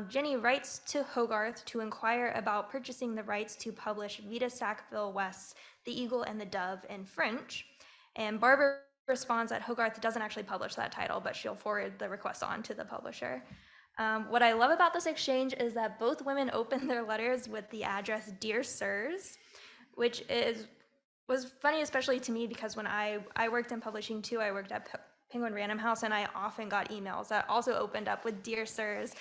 Jenny writes to Hogarth to inquire about purchasing the rights to publish Vita Sackville West's The Eagle and the Dove in French. And Barbara responds that Hogarth doesn't actually publish that title, but she'll forward the request on to the publisher. What I love about this exchange is that both women open their letters with the address "Dear Sirs," which was funny, especially to me, because when I worked in publishing too, I worked at Penguin Random House, and I often got emails that also opened up with "Dear Sirs."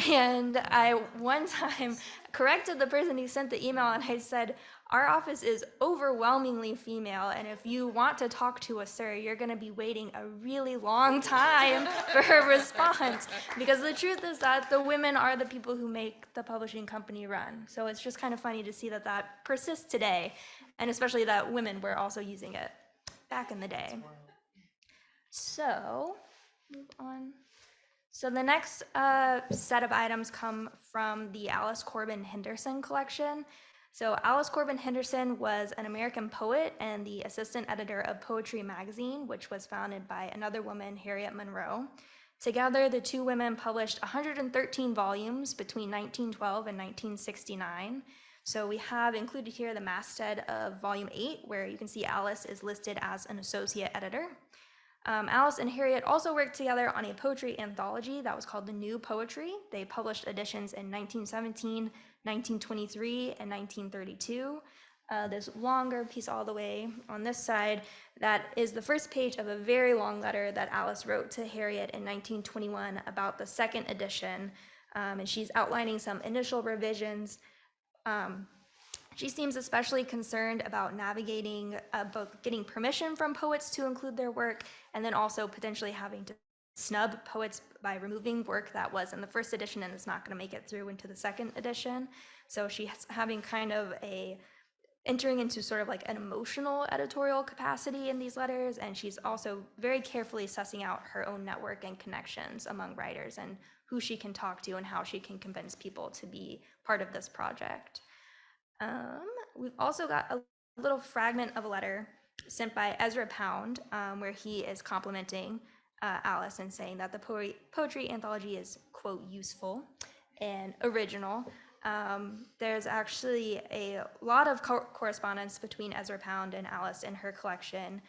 And I one time corrected the person who sent the email, and I said, "Our office is overwhelmingly female, and if you want to talk to a sir, you're going to be waiting a really long time for her response." Because the truth is that the women are the people who make the publishing company run. So it's just kind of funny to see that that persists today, and especially that women were also using it back in the day. So, move on. So the next set of items come from the Alice Corbin Henderson collection. So Alice Corbin Henderson was an American poet and the assistant editor of Poetry magazine, which was founded by another woman, Harriet Monroe. Together, the two women published 113 volumes between 1912 and 1969. So we have included here the masthead of volume 8, where you can see Alice is listed as an associate editor. Alice and Harriet also worked together on a poetry anthology that was called The New Poetry. They published editions in 1917, 1923, and 1932. This longer piece all the way on this side, that is the first page of a very long letter that Alice wrote to Harriet in 1921 about the second edition, and she's outlining some initial revisions. She seems especially concerned about navigating both getting permission from poets to include their work and then also potentially having to snub poets by removing work that was in the first edition and is not going to make it through into the second edition. So she's having kind of entering into sort of like an emotional editorial capacity in these letters, and she's also very carefully sussing out her own network and connections among writers and who she can talk to and how she can convince people to be part of this project. We've also got a little fragment of a letter sent by Ezra Pound, where he is complimenting Alice and saying that the poetry anthology is, quote, useful and original. There's actually a lot of correspondence between Ezra Pound and Alice in her collection.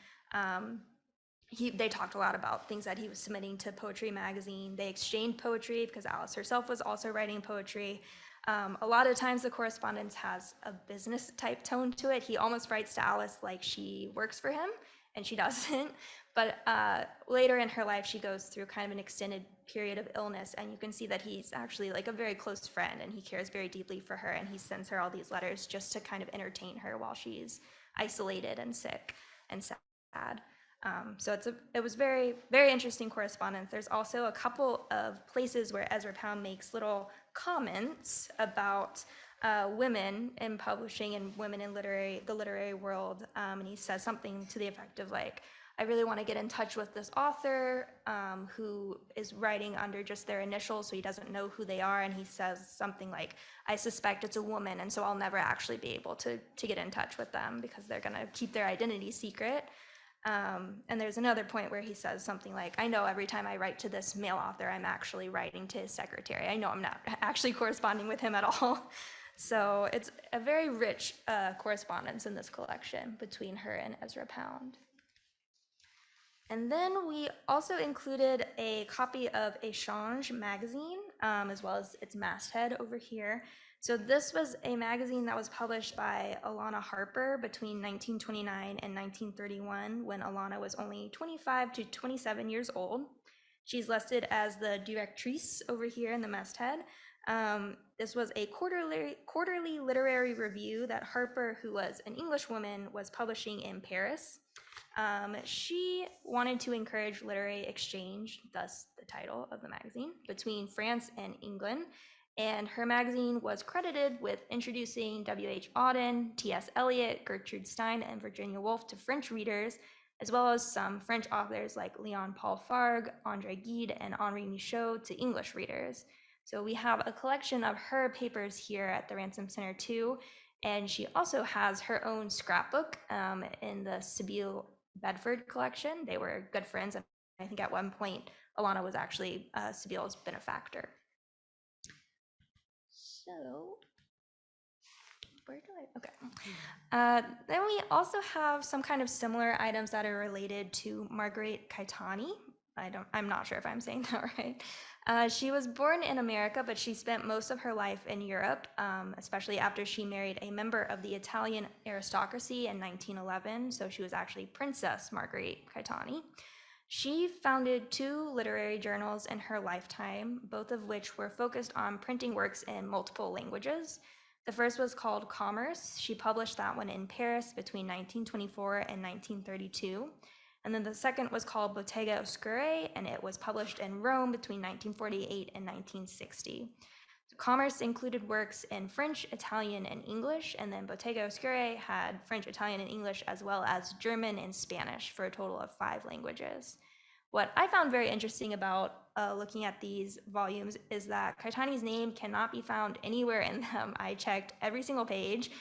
They talked a lot about things that he was submitting to Poetry magazine. They exchanged poetry because Alice herself was also writing poetry. A lot of times the correspondence has a business type tone to it. He almost writes to Alice like she works for him, and she doesn't. But later in her life, she goes through kind of an extended period of illness, and you can see that he's actually like a very close friend, and he cares very deeply for her, and he sends her all these letters just to kind of entertain her while she's isolated and sick and sad. So it was very, very interesting correspondence. There's also a couple of places where Ezra Pound makes little comments about women in publishing and women in the literary world, and he says something to the effect of like, I really want to get in touch with this author who is writing under just their initials, so he doesn't know who they are, and he says something like, I suspect it's a woman, and so I'll never actually be able to get in touch with them because they're going to keep their identity secret. And there's another point where he says something like, I know every time I write to this male author, I'm actually writing to his secretary. I know I'm not actually corresponding with him at all. So it's a very rich correspondence in this collection between her and Ezra Pound. And then we also included a copy of Échange magazine, as well as its masthead over here. So this was a magazine that was published by Alana Harper between 1929 and 1931, when Alana was only 25 to 27 years old. She's listed as the directrice over here in the masthead. This was a quarterly literary review that Harper, who was an English woman, was publishing in Paris. She wanted to encourage literary exchange, thus the title of the magazine, between France and England. And her magazine was credited with introducing W.H. Auden, T.S. Eliot, Gertrude Stein, and Virginia Woolf to French readers, as well as some French authors like Léon Paul Fargue, André Gide, and Henri Michaud to English readers. So we have a collection of her papers here at the Ransom Center too, and she also has her own scrapbook in the Sibylle Bedford collection. They were good friends, and I think at one point Alana was actually Sibylle's benefactor. So, where do I, okay. Then we also have some kind of similar items that are related to Marguerite Caetani. I'm not sure if I'm saying that right. She was born in America, but she spent most of her life in Europe, especially after she married a member of the Italian aristocracy in 1911. So she was actually Princess Marguerite Caetani. She founded 2 literary journals in her lifetime, both of which were focused on printing works in multiple languages. The first was called Commerce. She published that one in Paris between 1924 and 1932. And then the second was called Bottega Oscura, and it was published in Rome between 1948 and 1960. Commerce included works in French, Italian, and English, and then Bottega Oscura had French, Italian, and English, as well as German and Spanish for a total of 5 languages. What I found very interesting about looking at these volumes is that Caetani's name cannot be found anywhere in them. I checked every single page.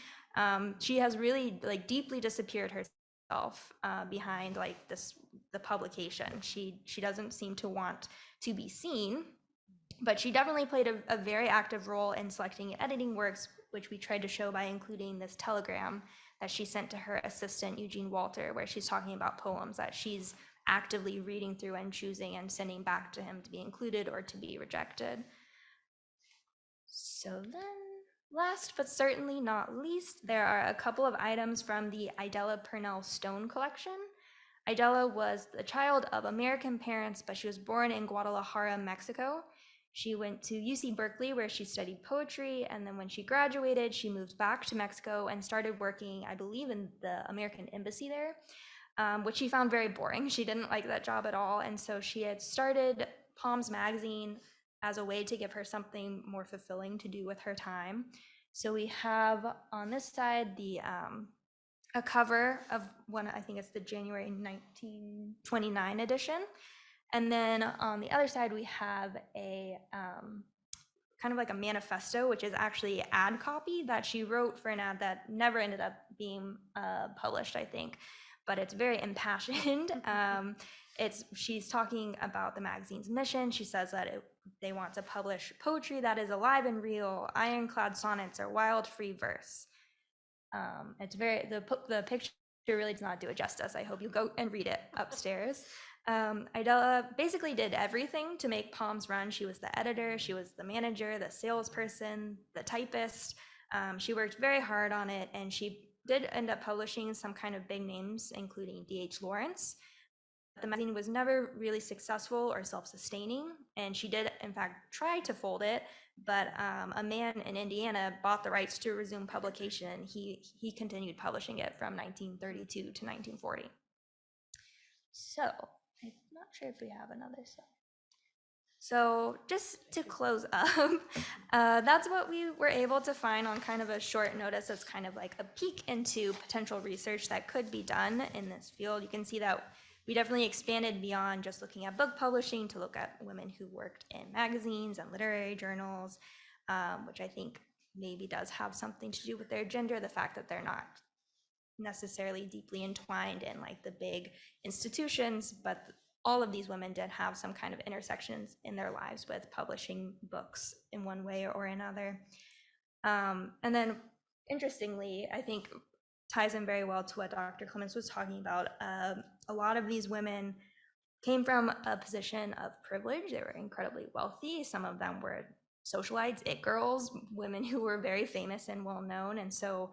She has really deeply disappeared herself behind the publication. She doesn't seem to want to be seen. But she definitely played a very active role in selecting and editing works, which we tried to show by including this telegram that she sent to her assistant, Eugene Walter, where she's talking about poems that she's actively reading through and choosing and sending back to him to be included or to be rejected. So then, last but certainly not least, there are a couple of items from the Idella Purnell Stone collection. Idella was the child of American parents, but she was born in Guadalajara, Mexico. She went to UC Berkeley, where she studied poetry, and then when she graduated, she moved back to Mexico and started working, I believe, in the American embassy there, which she found very boring. She didn't like that job at all, and so she had started Palms Magazine as a way to give her something more fulfilling to do with her time. So we have on this side a cover of one, I think it's the January 1929 edition. And then on the other side, we have a kind of like a manifesto, which is actually an ad copy that she wrote for an ad that never ended up being published, I think. But it's very impassioned. She's talking about the magazine's mission. She says that they want to publish poetry that is alive and real, ironclad sonnets or wild free verse. It's the picture really does not do it justice. I hope you go and read it upstairs. Idella basically did everything to make Palms run. She was the editor, she was the manager, the salesperson, the typist. She worked very hard on it, and she did end up publishing some kind of big names, including D.H. Lawrence. the magazine was never really successful or self-sustaining, and she did, in fact, try to fold it, but a man in Indiana bought the rights to resume publication. He continued publishing it from 1932 to 1940. So, I'm not sure if we have another slide. So just to close up, that's what we were able to find on kind of a short notice as kind of like a peek into potential research that could be done in this field. You can see that we definitely expanded beyond just looking at book publishing to look at women who worked in magazines and literary journals, which I think maybe does have something to do with their gender, the fact that they're not necessarily deeply entwined in like the big institutions, but all of these women did have some kind of intersections in their lives with publishing books in one way or another. And then interestingly, I think ties in very well to what Dr. Clements was talking about. A lot of these women came from a position of privilege. They were incredibly wealthy. Some of them were socialites, it girls, women who were very famous and well known. And so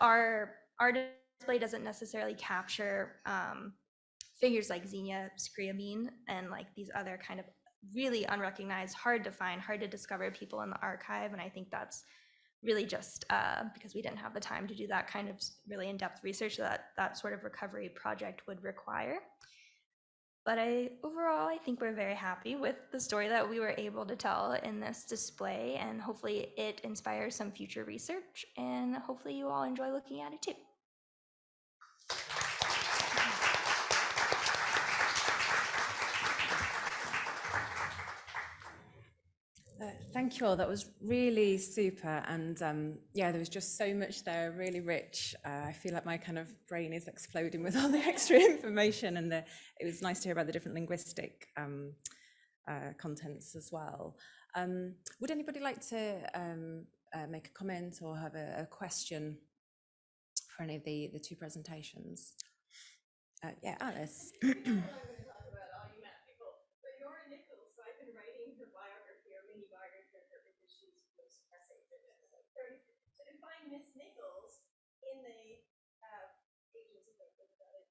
our display doesn't necessarily capture figures like Xenia Scriabine and like these other kind of really unrecognized, hard to find, hard to discover people in the archive. And I think that's really just because we didn't have the time to do that kind of really in-depth research that sort of recovery project would require. But overall, I think we're very happy with the story that we were able to tell in this display, and hopefully it inspires some future research, and hopefully you all enjoy looking at it too. Thank you all. That was really super. And yeah, there was just so much there, really rich. I feel like my kind of brain is exploding with all the extra information. And it was nice to hear about the different linguistic contents as well. Would anybody like to make a comment or have a question for any of the two presentations? Yeah, Alice. Miss Nichols in the agency that about it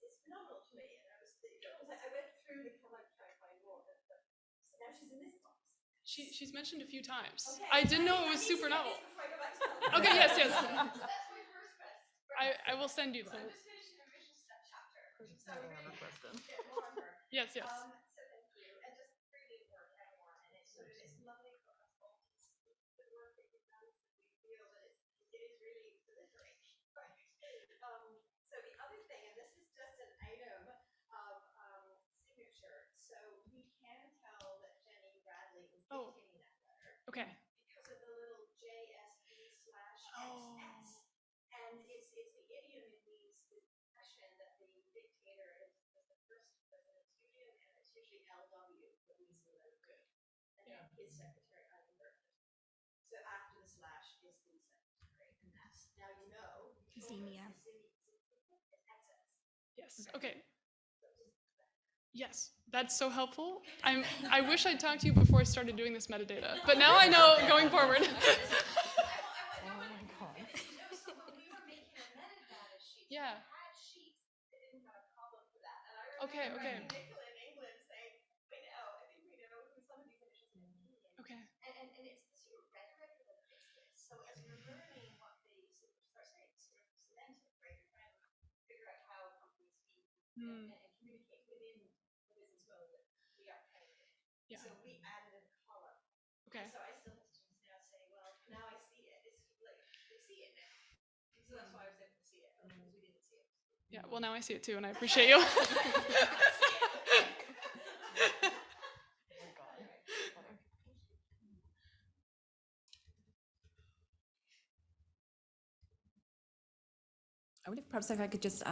is phenomenal to me. And I went through the color trying to find more, but so now she's in this box. She's mentioned a few times. Okay, I didn't know it was super novel. Okay, yes. That's my first question. I will send you some. I'm just finishing a vision chapter. So we really get more on her. Yes. So thank you, and just really work out more, and it's lovely for us all to see the work that you've done. We feel that it is really delivering. Right. So the other thing, and this is just an item of signature, so we can tell that Jenny Bradley is dictating that letter. Okay. Because of the little JSB/XX, and it's the idiom in these expression that the dictator is the first president student, and it's usually LW, but we see that good. And then his secretary, so after the slash is the secretary, and that's now you know. Xenia. Yes. Okay. Yes, that's so helpful. I wish I'd talked to you before I started doing this metadata, but now I know going forward. Yeah. Okay. Nicola in England saying, I think we know who some of these initials mean. Okay. And it's the sort of rhetoric that fits this. So as you're learning what they sort of semantic, right? You're trying to figure out how companies speak and communicate within the business world that we are connected. Yeah. So we added a column. Okay. So I still have students now say, well, now I see it. It's like they see it now. So that's why I was able to see it, because we didn't see it. Yeah. Well, now I see it too, and I appreciate you. I wonder if perhaps if I could just,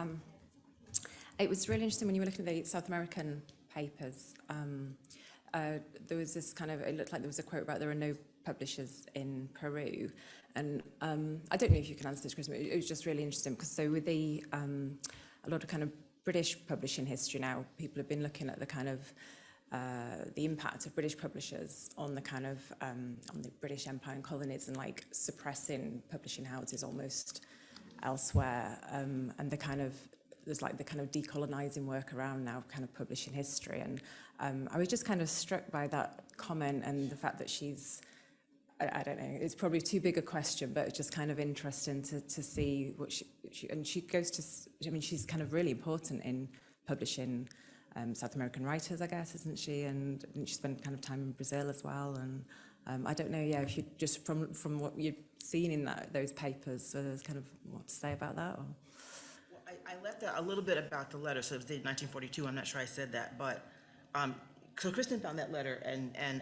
it was really interesting when you were looking at the South American papers. There was this kind of, it looked like there was a quote about there are no publishers in Peru. And I don't know if you can answer this, Kristen, but it was just really interesting because so with a lot of kind of British publishing history now, people have been looking at the kind of the impact of British publishers on the kind of on the British Empire and colonies and like suppressing publishing houses almost elsewhere, and the kind of there's like the kind of decolonizing work around now, kind of publishing history. And I was just kind of struck by that comment and the fact that she's, I don't know, it's probably too big a question, but it's just kind of interesting to see what and she goes to, I mean, she's kind of really important in publishing South American writers, I guess, isn't she? And she spent kind of time in Brazil as well. And I don't know, yeah, if you just from what you've seen in those papers, there's kind of what to say about that? Or? Well, I left out a little bit about the letter, so it was dated 1942. I'm not sure I said that, but so Kristen found that letter, and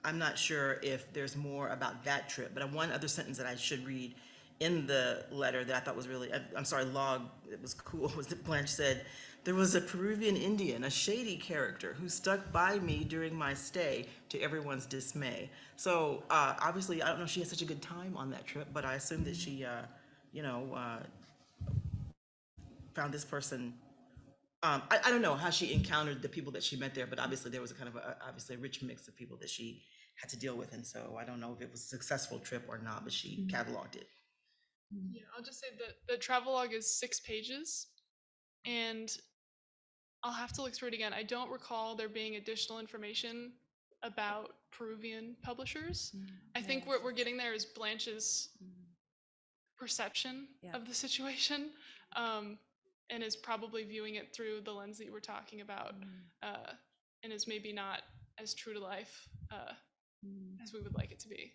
I'm not sure if there's more about that trip, but one other sentence that I should read in the letter that I thought was really, I'm sorry, log, it was cool, was that Blanche said, there was a Peruvian Indian, a shady character, who stuck by me during my stay to everyone's dismay. So obviously, I don't know if she had such a good time on that trip, but I assume that she, found this person. I don't know how she encountered the people that she met there, but obviously there was a kind of obviously a rich mix of people that she had to deal with. And so I don't know if it was a successful trip or not, but she cataloged it. Yeah, I'll just say that the travelogue is 6 pages, and I'll have to look through it again. I don't recall there being additional information about Peruvian publishers. I think what we're getting there is Blanche's perception of the situation, and is probably viewing it through the lens that you were talking about, and is maybe not as true to life as we would like it to be.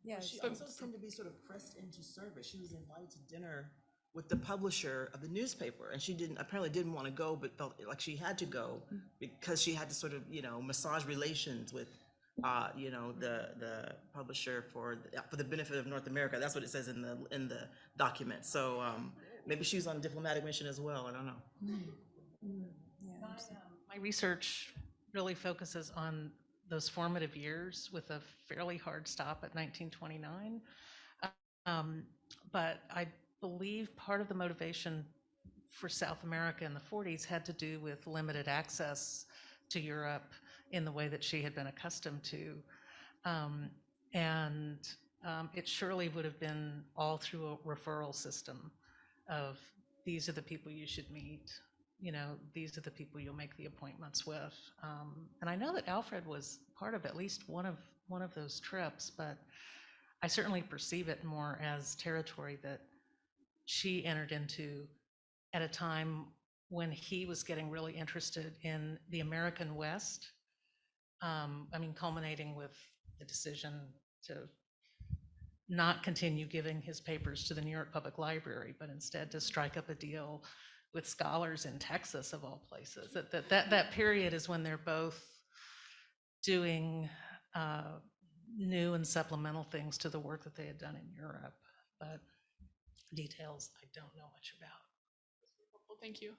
Yeah. She also seemed to be sort of pressed into service. She was invited to dinner with the publisher of the newspaper, and she apparently didn't want to go, but felt like she had to go because she had to sort of, massage relations with, the publisher for the benefit of North America. That's what it says in the document. So maybe she was on a diplomatic mission as well. I don't know. My research really focuses on those formative years with a fairly hard stop at 1929. But I believe part of the motivation for South America in the 40s had to do with limited access to Europe in the way that she had been accustomed to. It surely would have been all through a referral system of these are the people you should meet, these are the people you'll make the appointments with. And I know that Alfred was part of at least one of those trips, but I certainly perceive it more as territory that she entered into at a time when he was getting really interested in the American West. Culminating with the decision to not continue giving his papers to the New York Public Library, but instead to strike up a deal with scholars in Texas, of all places. That period is when they're both doing new and supplemental things to the work that they had done in Europe, but details I don't know much about. Well, thank you.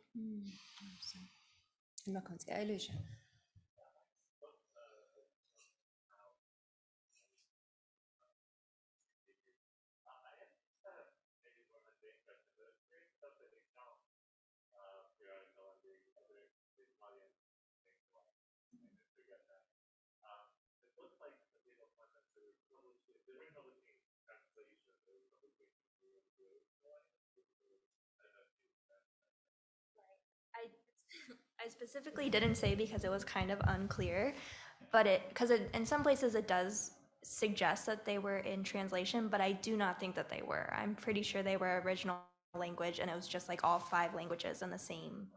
I specifically didn't say because it was kind of unclear, but because in some places it does suggest that they were in translation, but I do not think that they were. I'm pretty sure they were original language, and it was just like all 5 languages in the same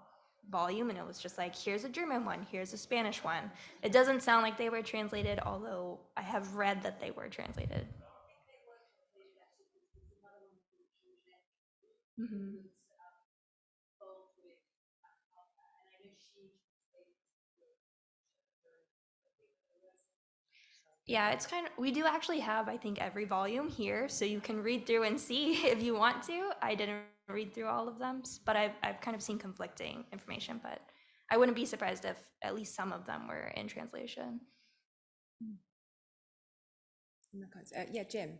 volume, and it was just like, here's a German one, here's a Spanish one. It doesn't sound like they were translated, although I have read that they were translated. Yeah, it's kind of, we do actually have, I think, every volume here, so you can read through and see if you want to. I didn't read through all of them, but I've kind of seen conflicting information, but I wouldn't be surprised if at least some of them were in translation. Yeah, Jim.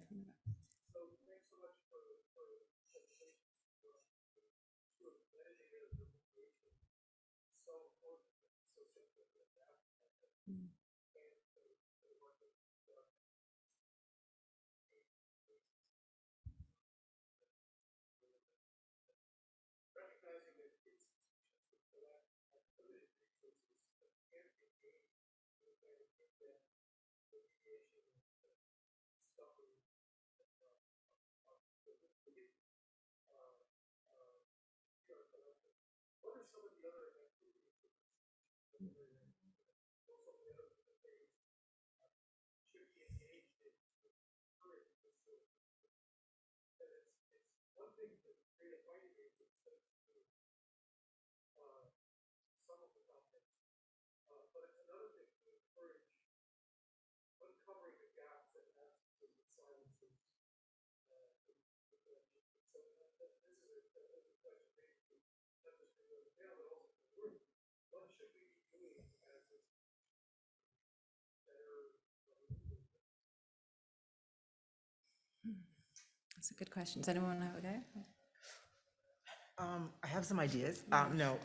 That's a good question. Does anyone have a go? I have some ideas. No,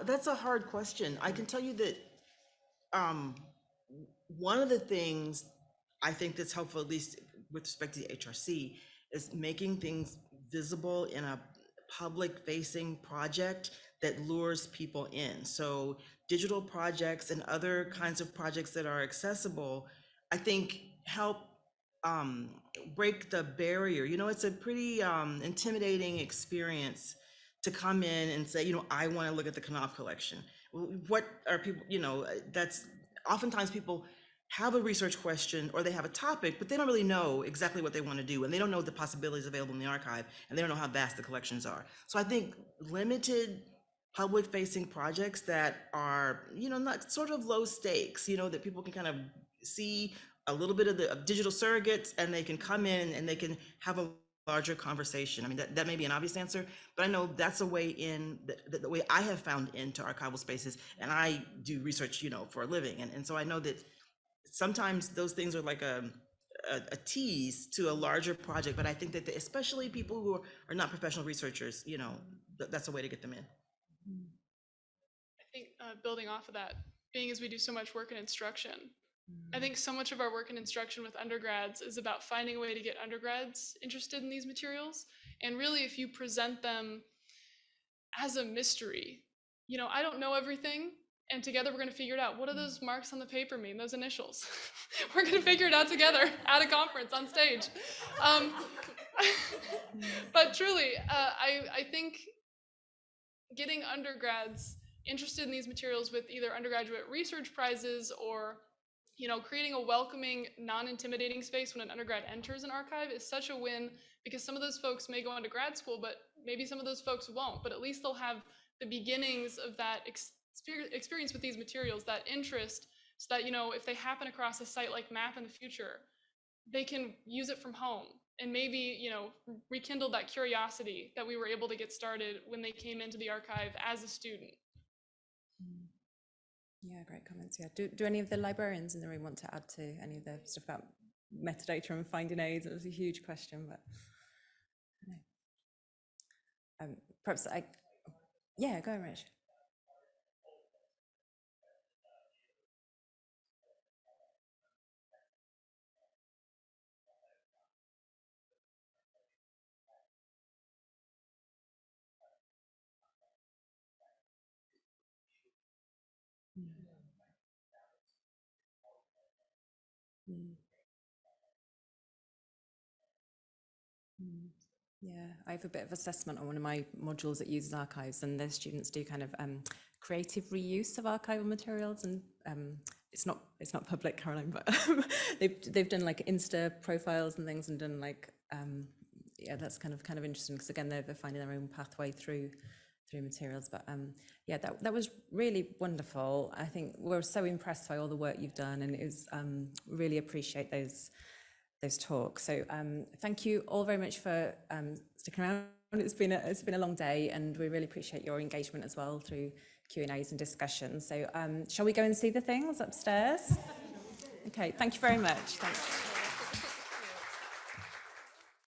that's a hard question. I can tell you that one of the things I think that's helpful, at least with respect to the HRC, is making things visible in a public-facing project that lures people in. So digital projects and other kinds of projects that are accessible, I think help break the barrier. You know, it's a pretty intimidating experience to come in and say, you know, I want to look at the Knopf collection. What are people, you know, that's oftentimes people have a research question or they have a topic, but they don't really know exactly what they want to do. And they don't know the possibilities available in the archive, and they don't know how vast the collections are. So I think limited public facing projects that are, you know, not sort of low stakes, you know, that people can kind of see a little bit of the digital surrogates, and they can come in and they can have a larger conversation. I mean, that may be an obvious answer, but I know that's a way in, the way I have found into archival spaces, and I do research, you know, for a living. And so I know that sometimes those things are like a tease to a larger project, but I think that especially people who are not professional researchers, you know, that's a way to get them in. I think building off of that, being as we do so much work in instruction, I think so much of our work in instruction with undergrads is about finding a way to get undergrads interested in these materials. And really, if you present them as a mystery, you know, I don't know everything, and together we're going to figure it out. What do those marks on the paper mean, those initials? We're going to figure it out together at a conference on stage. But truly, I think getting undergrads interested in these materials with either undergraduate research prizes or, you know, creating a welcoming, non-intimidating space when an undergrad enters an archive is such a win, because some of those folks may go on to grad school, but maybe some of those folks won't. But at least they'll have the beginnings of that experience with these materials, that interest, so that, you know, if they happen across a site like MAPP in the future, they can use it from home and maybe, you know, rekindle that curiosity that we were able to get started when they came into the archive as a student. Yeah, great comments. Yeah. Do any of the librarians in the room want to add to any of the stuff about metadata and finding aids? It was a huge question, but perhaps yeah, go, Rich. Yeah, I have a bit of assessment on one of my modules that uses archives, and the students do kind of creative reuse of archival materials, and it's not public, Caroline, but they've done like Insta profiles and things, and done like yeah, that's kind of interesting, because again they're finding their own pathway through materials. But yeah, that was really wonderful. I think we're so impressed by all the work you've done, and it was really appreciate those talks. So thank you all very much for sticking around. It's been a long day, and we really appreciate your engagement as well through Q&As and discussions. So shall we go and see the things upstairs? Okay, thank you very much. Thanks.